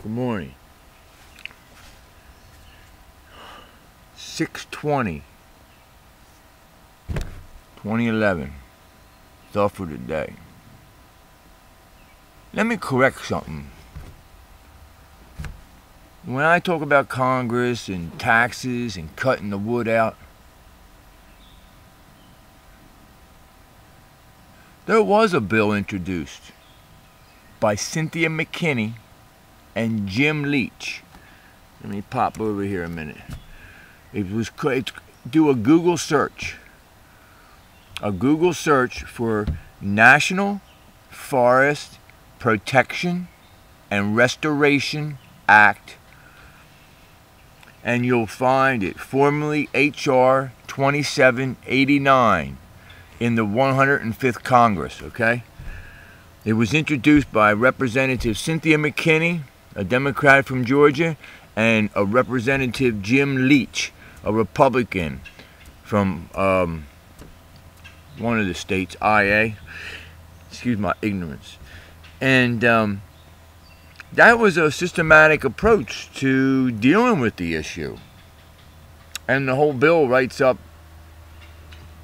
Good morning. 6/20, 2011. Thought for the day. Let me correct something. When I talk about Congress and taxes and cutting the wood out, there was a bill introduced by Cynthia McKinney and Jim Leach. Let me pop over here a minute. Do a Google search. A Google search for National Forest Protection and Restoration Act, and you'll find it, formerly H.R. 2789, in the 105th Congress, okay? It was introduced by Representative Cynthia McKinney, a Democrat from Georgia, and a Representative Jim Leach, a Republican from one of the states, IA. Excuse my ignorance. And that was a systematic approach to dealing with the issue. And the whole bill writes up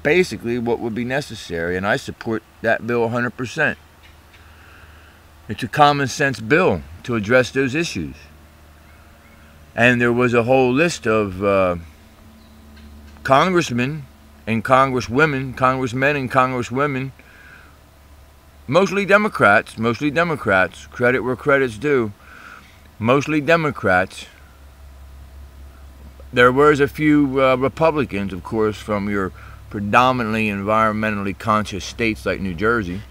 basically what would be necessary, and I support that bill 100%. It's a common sense bill to address those issues. And there was a whole list of congressmen and congresswomen, congressmen and congresswomen, mostly Democrats, credit where credit's due, mostly Democrats. There was a few Republicans, of course, from your predominantly environmentally conscious states like New Jersey.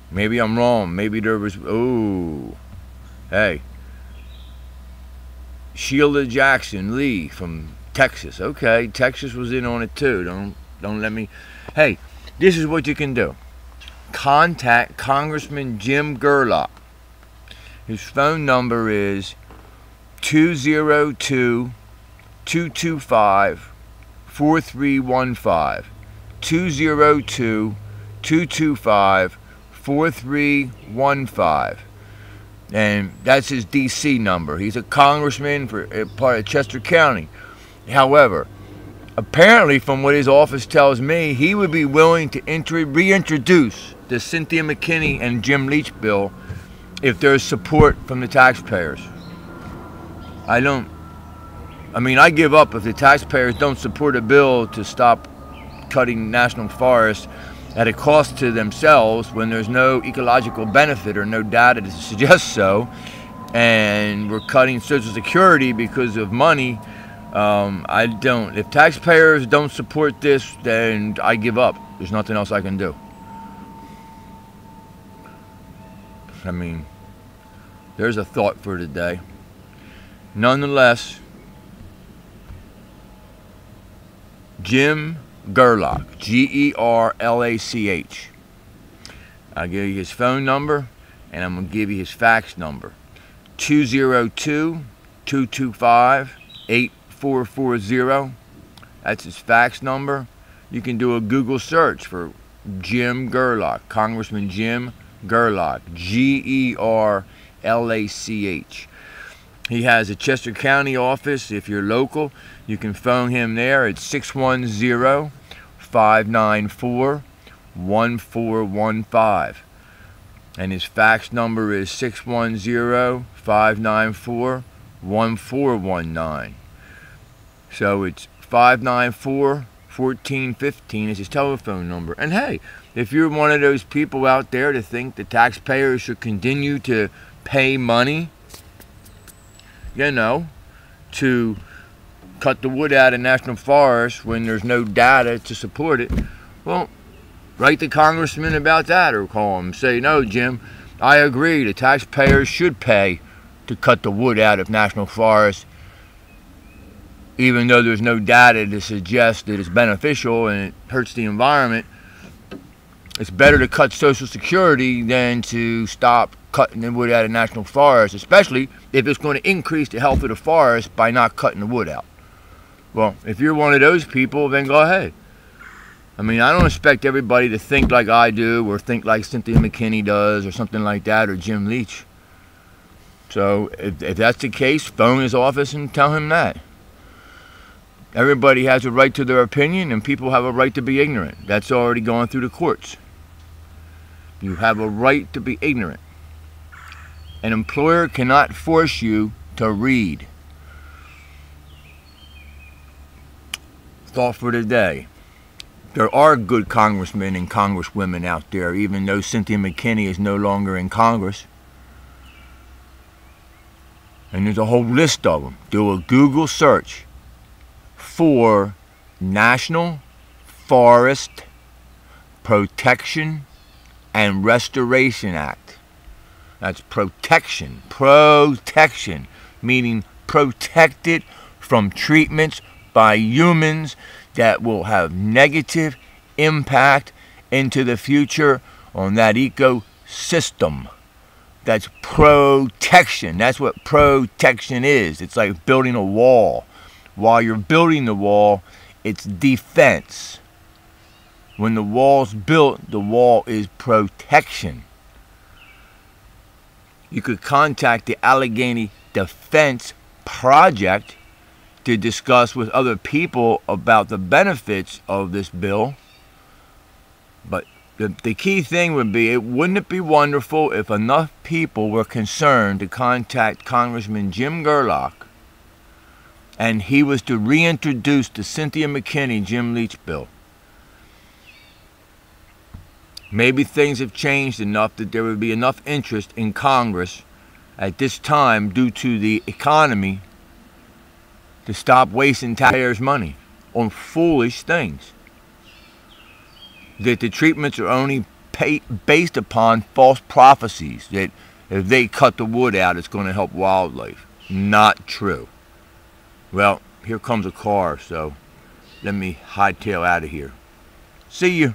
Maybe I'm wrong. Maybe there was, hey, Sheila Jackson Lee from Texas. Okay, Texas was in on it too. Don't let me. Hey, this is what you can do. Contact Congressman Jim Gerlach. His phone number is 202-225-4315. 202-225-4315. And that's his DC number. He's a congressman for part of Chester County. However, apparently from what his office tells me, he would be willing to reintroduce the Cynthia McKinney and Jim Leach bill if there's support from the taxpayers. I give up if the taxpayers don't support a bill to stop cutting national forests at a cost to themselves when there's no ecological benefit or no data to suggest so, and we're cutting Social Security because of money. If taxpayers don't support this, then I give up. There's nothing else I can do. There's a thought for today. Nonetheless, Jim Gerlach, Gerlach. I'll give you his phone number, and I'm going to give you his fax number. 202-225-8440. That's his fax number. You can do a Google search for Jim Gerlach, Congressman Jim Gerlach, Gerlach. He has a Chester County office. If you're local, you can phone him there at 610-594-1415. And his fax number is 610-594-1419. So it's 594-1415 is his telephone number. And hey, if you're one of those people out there to think the taxpayers should continue to pay money, to cut the wood out of national forests when there's no data to support it, well, write the congressman about that or call him. Say, no, Jim, I agree. The taxpayers should pay to cut the wood out of national forests, even though there's no data to suggest that it's beneficial and it hurts the environment. It's better to cut Social Security than to stop cutting the wood out of national forests, especially if it's going to increase the health of the forest by not cutting the wood out. Well, if you're one of those people, then go ahead. I don't expect everybody to think like I do or think like Cynthia McKinney does or something like that, or Jim Leach. So if that's the case, phone his office and tell him that. Everybody has a right to their opinion, and people have a right to be ignorant. That's already gone through the courts. You have a right to be ignorant. An employer cannot force you to read. Thought for today. There are good congressmen and congresswomen out there, even though Cynthia McKinney is no longer in Congress. And there's a whole list of them. Do a Google search for National Forest Protection and Restoration Act. That's protection. Protection, meaning protected from treatments by humans that will have negative impact into the future on that ecosystem. That's protection. That's what protection is. It's like building a wall. While you're building the wall, it's defense. When the wall's built, the wall is protection. You could contact the Allegheny Defense Project to discuss with other people about the benefits of this bill. But the key thing would be, wouldn't it be wonderful if enough people were concerned to contact Congressman Jim Gerlach, and he was to reintroduce the Cynthia McKinney Jim Leach bill? Maybe things have changed enough that there would be enough interest in Congress at this time, due to the economy, to stop wasting taxpayers' money on foolish things. That the treatments are only based upon false prophecies, that if they cut the wood out, it's going to help wildlife. Not true. Well, here comes a car, so let me hightail out of here. See you.